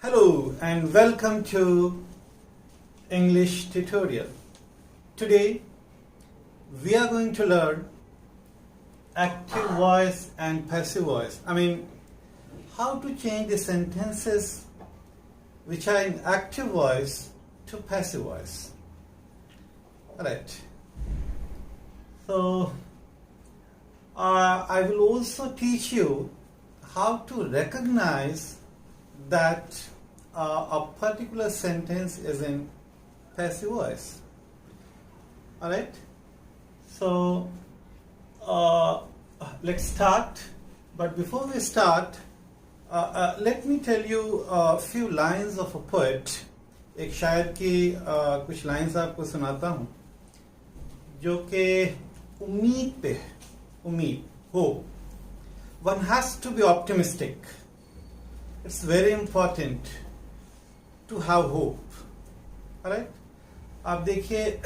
Hello and welcome to English tutorial. Today we are going to learn active voice and passive voice. How to change the sentences which are in active voice to passive voice. Alright. So I will also teach you how to recognize that a particular sentence is in passive voice. Alright, so let's start. But before we start, let me tell you a few lines of a poet. एक शायर की कुछ lines आपको सुनाता हूँ जो कि उम्मीद पे है, उम्मीद हो. One has to be optimistic. It's very important to have hope. Alright? आप देखिए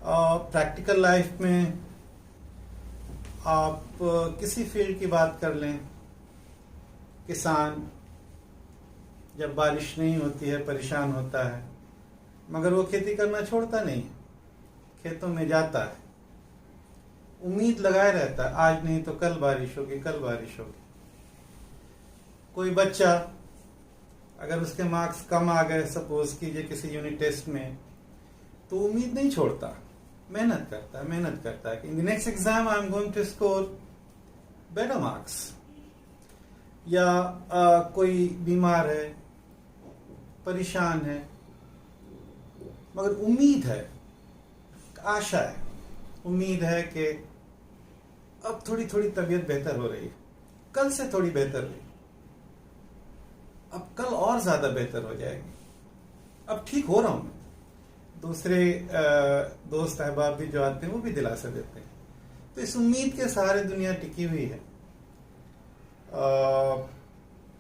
प्रैक्टिकल लाइफ में आप किसी फील्ड की बात कर लें. किसान जब बारिश नहीं होती है परेशान होता है, मगर वो खेती करना छोड़ता नहीं, खेतों में जाता है, उम्मीद लगाए रहता है आज नहीं तो कल बारिश होगी, कल बारिश होगी. कोई बच्चा अगर उसके मार्क्स कम आ गए, सपोज कीजिए किसी यूनिट टेस्ट में, तो उम्मीद नहीं छोड़ता, मेहनत करता है कि in the next exam I am going to score better marks. या कोई बीमार है, परेशान है, मगर उम्मीद है, आशा है, उम्मीद है कि अब थोड़ी थोड़ी तबीयत बेहतर हो रही है, कल से थोड़ी बेहतर हुई, अब कल और ज्यादा बेहतर हो जाएगी, अब ठीक हो रहा हूं. दूसरे दोस्त अहबाब भी जो आते हैं वो भी दिलासा देते हैं. तो इस उम्मीद के सहारे दुनिया टिकी हुई है.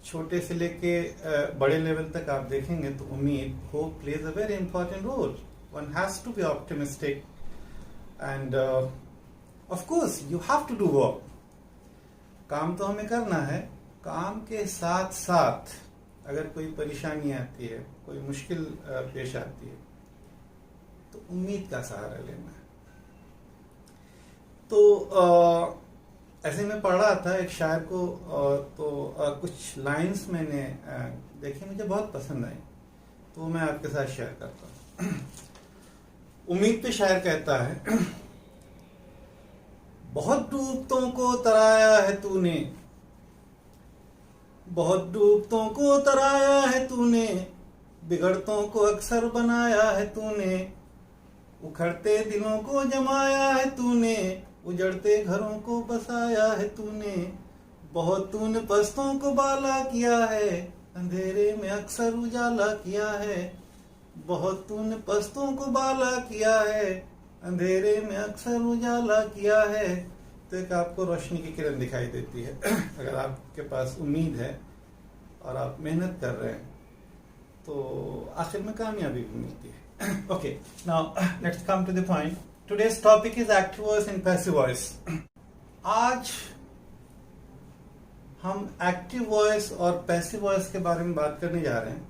छोटे से लेके बड़े लेवल तक आप देखेंगे तो उम्मीद, hope plays a very important role. One has to be optimistic and of course you have to do work. काम तो हमें करना है, काम के साथ साथ अगर कोई परेशानी आती है, कोई मुश्किल पेश आती है, तो उम्मीद का सहारा लेना है. तो ऐसे में पढ़ रहा था एक शायर को, तो कुछ लाइंस मैंने देखी, मुझे बहुत पसंद आई, तो मैं आपके साथ शेयर करता हूँ. उम्मीद पे शायर कहता है, बहुत डूबतों को तराया है तूने, बहुत डूबतों को तराया है तूने, बिगड़तों को अक्सर बनाया है तूने, उखड़ते दिलों को जमाया है तूने, उजड़ते घरों को बसाया है तूने, बहुत तूने पस्तों को बाला किया है, अंधेरे में अक्सर उजाला किया है, बहुत तूने पस्तों को बाला किया है, अंधेरे में अक्सर उजाला किया है. तो एक आपको रोशनी की किरण दिखाई देती है. अगर आपके पास उम्मीद है और आप मेहनत कर रहे हैं तो आखिर में कामयाबी भी मिलती है. Okay, now let's come to the point. Today's topic is active voice and passive voice. आज हम एक्टिव वॉइस और पैसिव वॉइस के बारे में बात करने जा रहे हैं.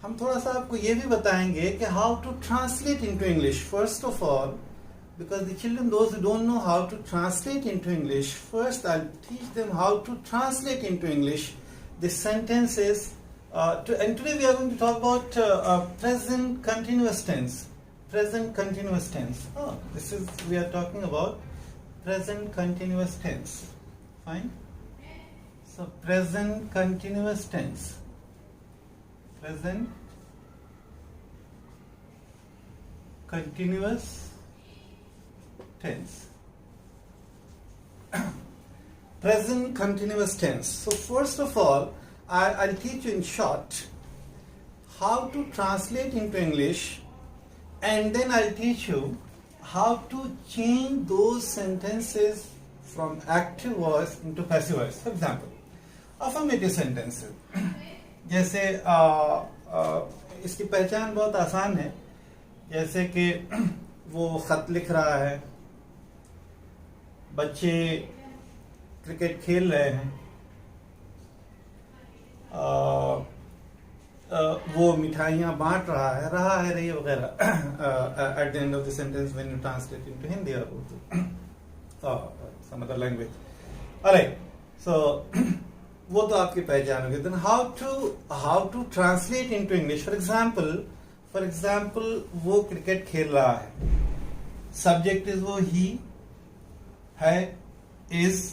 हम थोड़ा सा आपको ये भी बताएंगे कि how to translate into English. First of all, because the children, those who don't know how to translate into English, first I'll teach them how to translate into English the sentences. And today we are going to talk about present continuous tense. Present continuous tense. We are talking about present continuous tense. Fine. So present continuous tense. Present continuous tense. Present continuous tense. So first of all, I'll teach you in short how to translate into English, and then I'll teach you how to change those sentences from active voice into passive voice. For example, affirmative sentences. जैसे इसकी पहचान बहुत आसान है. जैसे कि वो खत लिख रहा है, बच्चे क्रिकेट खेल रहे हैं, वो मिठाइयाँ बांट रहा है रही वगैरह at the end of the sentence when you translate into Hindi और Urdu some other language. Alright, so वो तो आपकी पहचान होगी. Then how to translate into English. For example वो क्रिकेट खेल रहा है, सब्जेक्ट इज वो ही है, इज,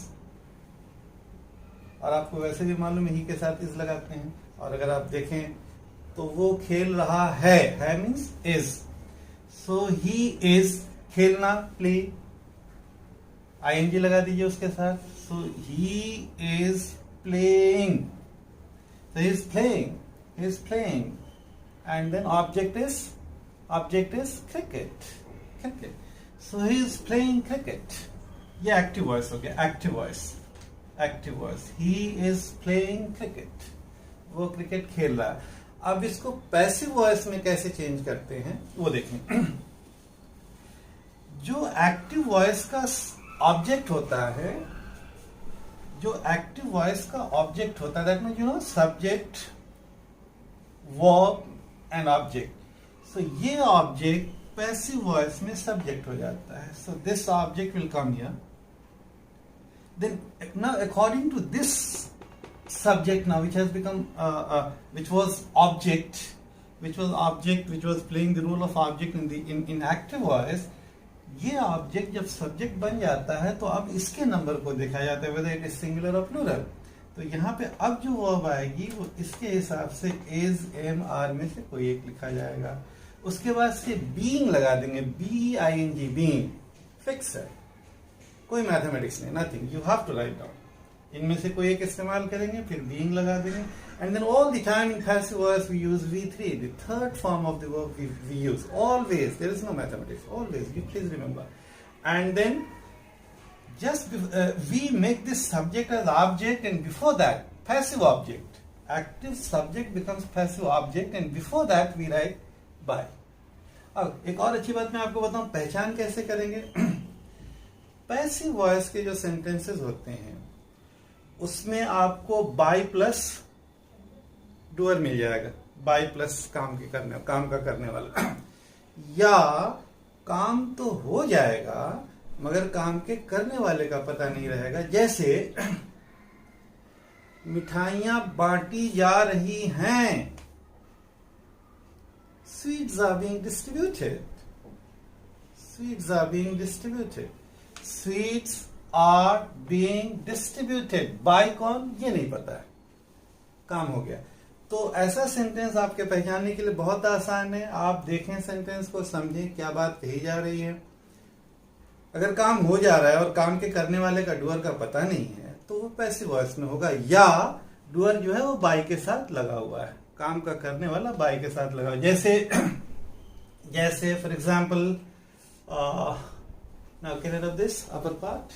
और आपको वैसे भी मालूम है ही के साथ इज लगाते हैं. और अगर आप देखें तो वो खेल रहा है means is. So he is, खेलना, प्ले, आईएनजी लगा दीजिए उसके साथ. So he is playing. So he is playing, and then object is cricket. So he is playing cricket. ये active voice हो गया. Active voice. He is playing cricket. वो cricket खेल रहा है. अब इसको पैसिव वॉइस में कैसे चेंज करते हैं वो देखें. जो एक्टिव वॉइस का ऑब्जेक्ट होता है, that means you know subject, verb and object. So ये ऑब्जेक्ट पैसिव वॉइस में सब्जेक्ट हो जाता है. So this object will come here. Then now according to this subject now which has become which was playing the role of object in active voice, ये object जब subject बन जाता है तो अब इसके नंबर को देखा जाता है whether it is singular or plural. तो यहाँ पे अब जो वर्ब आएगी वो इसके हिसाब से is, am, are में से कोई एक लिखा जाएगा. उसके बाद से being लगा देंगे, B-I-N-G, being फिक्स है, कोई मैथमेटिक्स नहीं, nothing, you have to write down. इनमें से कोई एक इस्तेमाल करेंगे, फिर बीइंग लगा देंगे. And then all the time in passive voice we use V3, the third form of the verb we use always. There is no mathematics, always, you please remember. And then just we make this subject as object, and before that passive object. Active subject becomes passive object, and before that we write by. अब एक और अच्छी बात मैं आपको बताऊं, पहचान कैसे करेंगे. पैसिव वॉइस के जो सेंटेंसेस होते हैं उसमें आपको बाय प्लस डूअर मिल जाएगा. बाय प्लस काम का करने वाला. या काम तो हो जाएगा मगर काम के करने वाले का पता नहीं रहेगा. जैसे मिठाइयां बांटी जा रही हैं, sweets are being distributed. Sweets are being distributed by कौन, ये नहीं पता है, काम हो गया. तो ऐसा सेंटेंस आपके पहचानने के लिए बहुत आसान है. आप देखें सेंटेंस को, समझें क्या बात कही जा रही है. अगर काम हो जा रहा है और काम के करने वाले का डूअर का पता नहीं है तो वो पैसिव वॉइस में होगा. या डूअर जो है वो बाय के साथ लगा हुआ है, काम का करने वाला बाय के साथ लगा हुआ. जैसे for example, now can of this upper part,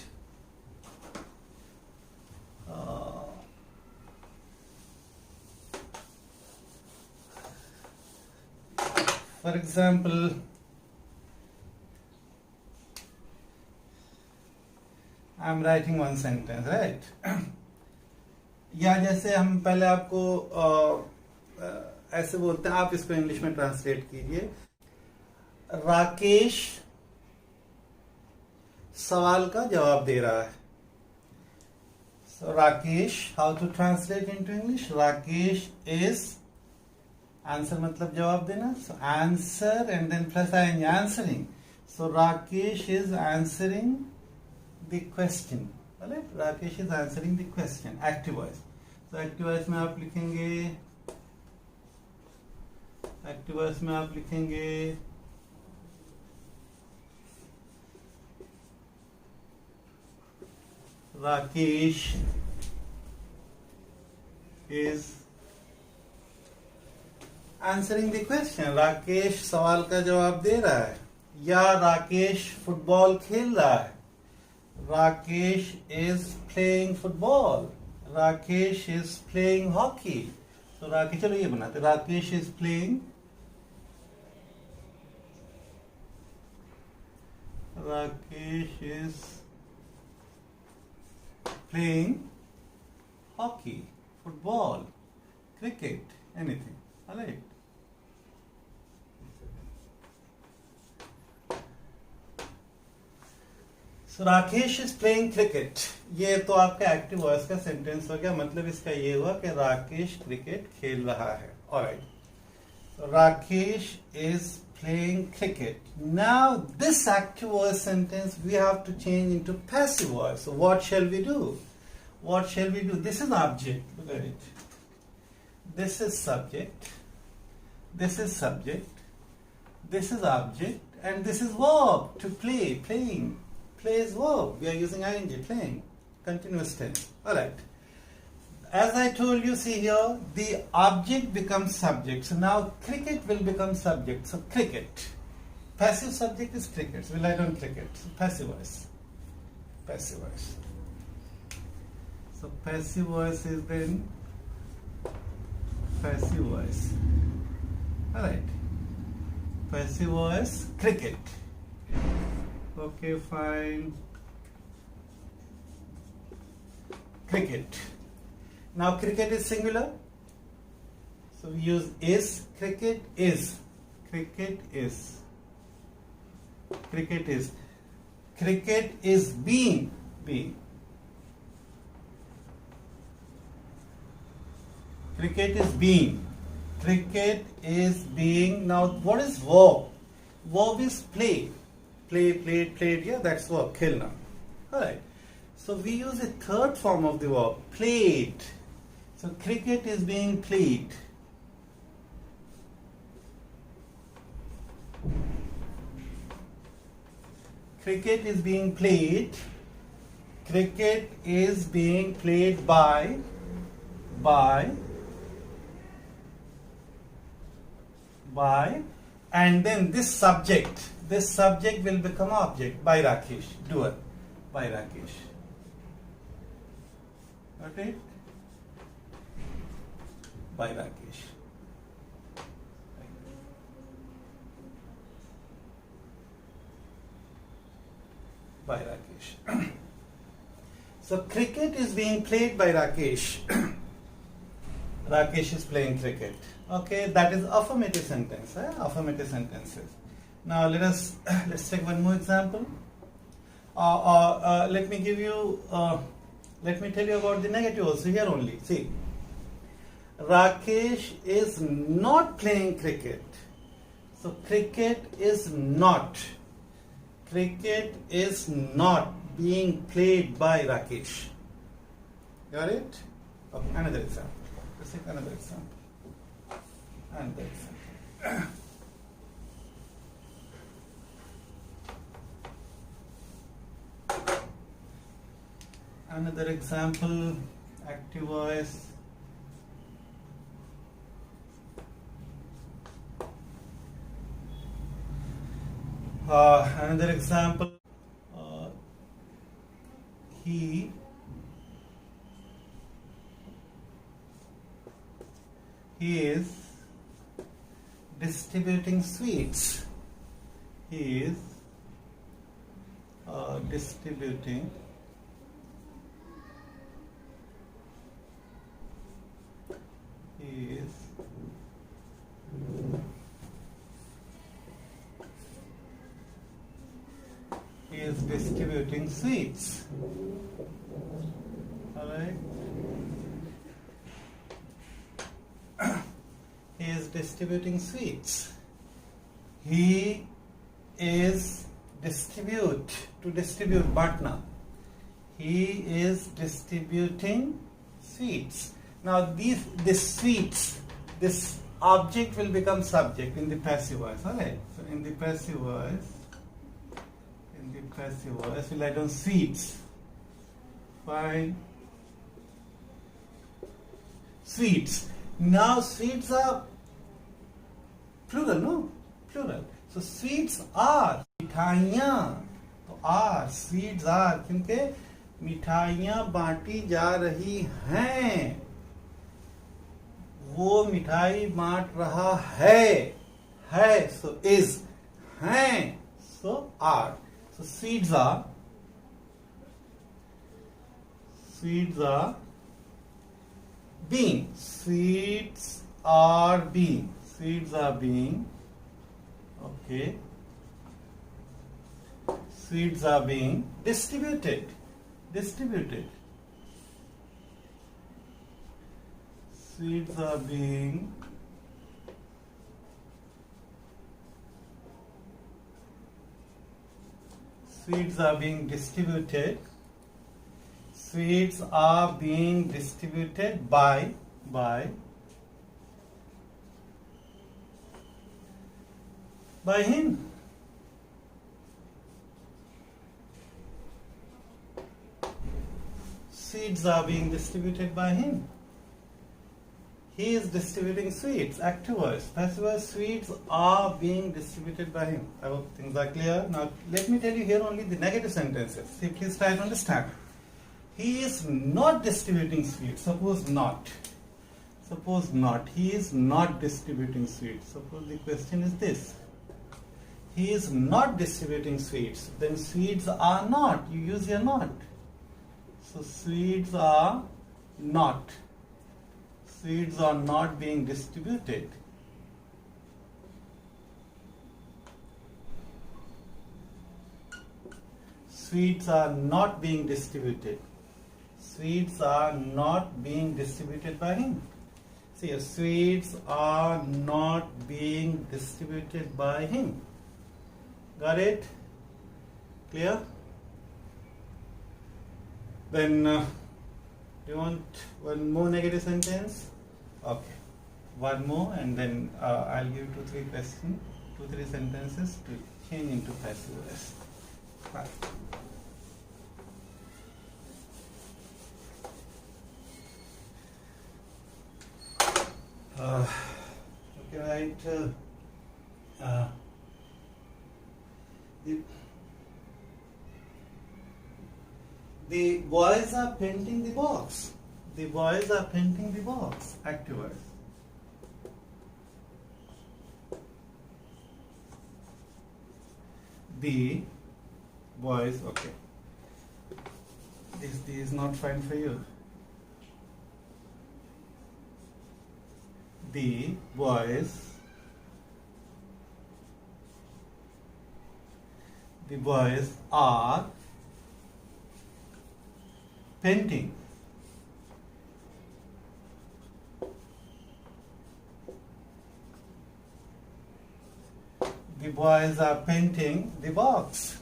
for example, I am writing one sentence, right. या जैसे हम पहले आपको ऐसे बोलते हैं, आप इसको इंग्लिश में ट्रांसलेट कीजिए. राकेश सवाल का जवाब दे रहा है. So Rakesh, how to translate into English. Rakesh is, answer मतलब जवाब देना. So answer and then plus I answering. So Rakesh is answering the question. Alright, Rakesh is answering the question. Active voice. So active voice में आप लिखेंगे Rakesh is answering the question. Rakesh सवाल का जवाब दे रहा है. या राकेश फुटबॉल खेल रहा है. Rakesh is playing football. Rakesh is playing hockey. So Rakesh, चलो ये बनाते. Rakesh is playing hockey, football. cricket, anything. All right. So Rakesh is playing cricket. ये तो आपका एक्टिव वॉइस का सेंटेंस हो गया. मतलब इसका ये हुआ कि राकेश क्रिकेट खेल रहा है. Alright. So Rakesh is playing cricket. Now this active voice sentence we have to change into passive voice. So what shall we do? What shall we do? This is object. Look at it. This is subject. This is subject. This is object. And this is verb. To play. Playing. Play is verb. We are using ing. Playing. Continuous tense. Alright. As I told you, see here, the object becomes subject. So now cricket will become subject. So cricket. Passive subject is cricket. So we write on cricket. So passive voice. Passive voice. So passive voice is then passive voice. Alright. Passive voice, cricket. Okay, fine. Cricket. Now cricket is singular. So we use is. Cricket is. Cricket is. Cricket is. Cricket is being. Being. Cricket is being. Cricket is being. Now what is verb? Verb is play. Play, played, played. Yeah, that's verb. Khelna. Alright. So we use a third form of the verb. Played. So cricket is being played. Cricket is being played. Cricket is being played by and then this subject will become object by Rakesh, doer, by Rakesh. Okay? By Rakesh. By Rakesh. So cricket is being played by Rakesh. Rakesh is playing cricket. Okay, that is affirmative sentence. Affirmative sentences. Now let's take one more example. Let me give you. Let me tell you about the negative also here only. See, Rakesh is not playing cricket. So cricket is not being played by Rakesh. Got it? Okay, another example. Let's take another example. Another example. Another example, active voice. Another example, he is distributing sweets. He is distributing distributing sweets. Alright. He is distributing sweets. He is to distribute Batna. He is distributing sweets. Now this sweets, this object will become subject in the passive voice. Alright. So in the passive voice, we'll add on sweets. Fine. Sweets. Now sweets are plural, no? Plural. So sweets are मिठाइयाँ. तो are sweets are क्योंकि मिठाइयाँ बांटी जा रही हैं. वो मिठाई बांट रहा है. So is. हैं. So are. So sweets are being. Sweets are being. Sweets are being. Okay. Sweets are being distributed. Distributed. Sweets are being distributed. Sweets are being distributed by him. Sweets are being distributed by him. He is distributing sweets. Active voice. Passive voice. Sweets are being distributed by him. I hope things are clear. Now let me tell you here only the negative sentences. See, please try to understand. He is not distributing sweets. Suppose not. Suppose not. He is not distributing sweets. Suppose the question is this. He is not distributing sweets. Then sweets are not. You use your not. So sweets are not. Sweets are not being distributed. Sweets are not being distributed. Sweets are not being distributed by him. See, sweets are not being distributed by him. Got it? Clear? Then, do you want one more negative sentence? Okay. One more, and then I'll give 2-3 questions, 2-3 sentences to change into passive voice. Right. Okay, right. The boys are painting the box. The boys are painting the box. Active voice. The boys. Okay. This is not fine for you. The boys are painting. The boys are painting the box.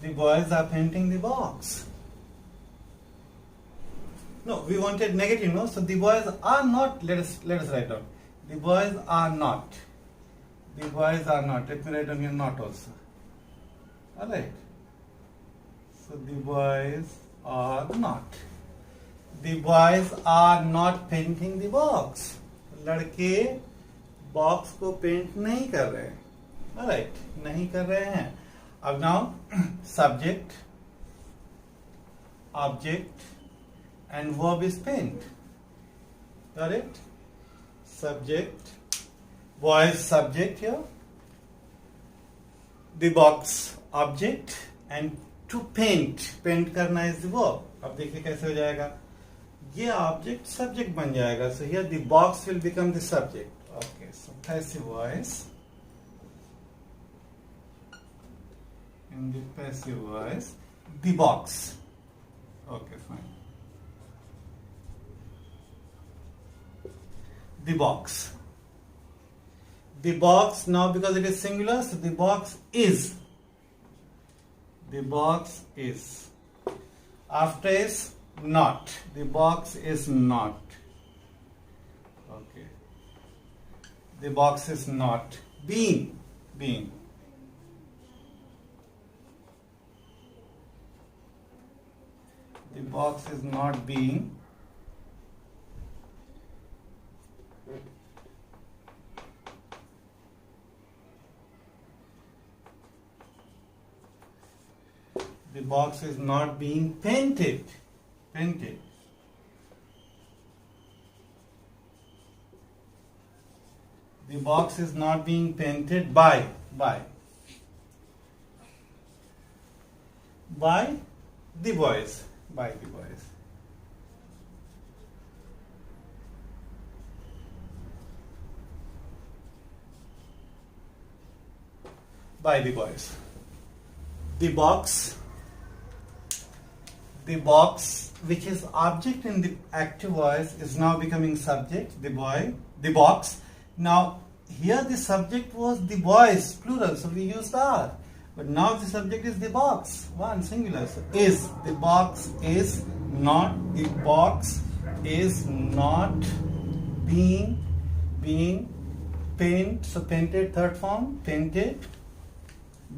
The boys are painting the box. No, we wanted negative, no? So the boys are not. Let us write down. The boys are not. The boys are not. Let me write down here not also. Alright. So the boys are not. The boys are not painting the box. लड़के box को paint नहीं कर रहे हैं. Alright, नहीं कर रहे हैं. अब now subject, object and verb is paint. Correct? Subject, boys subject here, the box object and to paint. Paint करना is the verb. अब देखिए कैसे हो जाएगा. ये object subject बन जाएगा. So here the box will become the subject. Okay, so passive voice. In the passive voice, the box. Okay, fine. The box. The box, now because it is singular, so the box is. The box is. After is not. The box is not. Okay. The box is not. Being. Being. The box is not being. The box is not being painted. Painted. The box is not being painted by. by the boys. By the boys. By the boys. The box which is object in the active voice is now becoming subject, the boy, the box. Now here the subject was the boys, plural, so we used are. But now the subject is the box, one singular. So is, the box is not being painted, so painted, third form, painted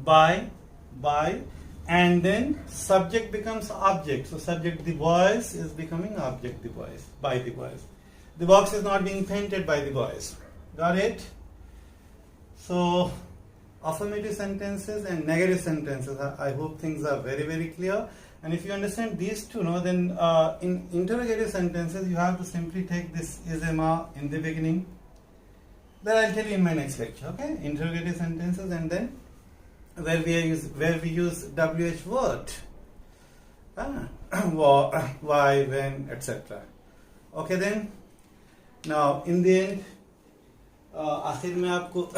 by, and then subject becomes object. So subject, the boys, is becoming object, the boys, by the boys. The box is not being painted by the boys. Got it? So affirmative sentences and negative sentences, I hope things are very, very clear. And if you understand these two, then in interrogative sentences, you have to simply take this is ma in the beginning. That I'll tell you in my next lecture, okay? Interrogative sentences, and then where we use WH word, why, when, etc. Okay then. Now in the end, आखिर में आपको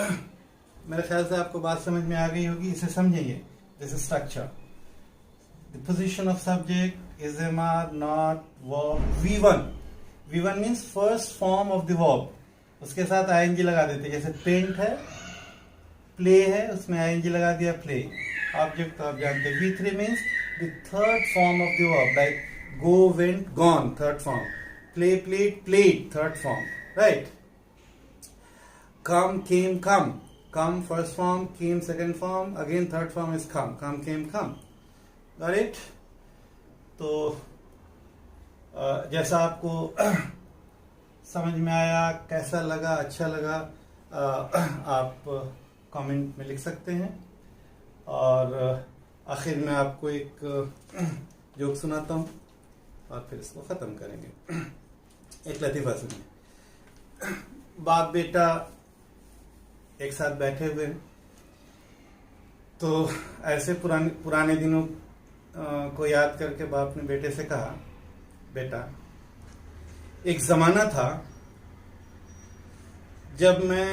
मेरे ख्याल से आपको बात समझ में आ गई होगी. इसे समझिए. This is structure. The position of subject, is, are, not, verb, V1. V1 means first form of the verb. उसके साथ ing लगा देते. जैसे paint है, play है, उसमें ing लगा दिया, play. Object तो आप जानते. V3 means the third form of the verb, like go, went, gone, third form. Play, played, played, third form. Right? Come, came, come. Come first form, came second form, again third form is come. Come, came, come. Got it? तो जैसा आपको समझ में आया, कैसा लगा, अच्छा लगा, आप कमेंट में लिख सकते हैं. और आखिर में आपको एक जोक सुनाता हूँ और फिर इसको ख़त्म करेंगे. एक लतीफ़ा सुनिए. बाप बेटा एक साथ बैठे हुए हैं. तो ऐसे पुराने दिनों को याद करके बाप ने बेटे से कहा, बेटा, एक जमाना था जब मैं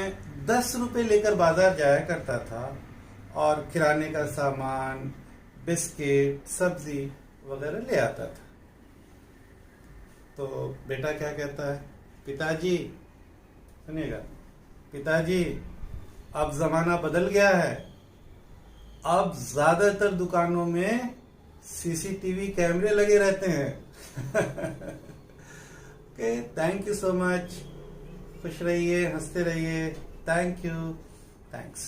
10 रुपए लेकर बाजार जाया करता था और किराने का सामान, बिस्किट, सब्जी वगैरह ले आता था. तो बेटा क्या कहता है, पिताजी, सुनिएगा, पिताजी, अब जमाना बदल गया है. अब ज्यादातर दुकानों में सीसीटीवी कैमरे लगे रहते हैं. Okay, thank you so much. खुश रहिए, हंसते रहिए. Thank you. थैंक्स.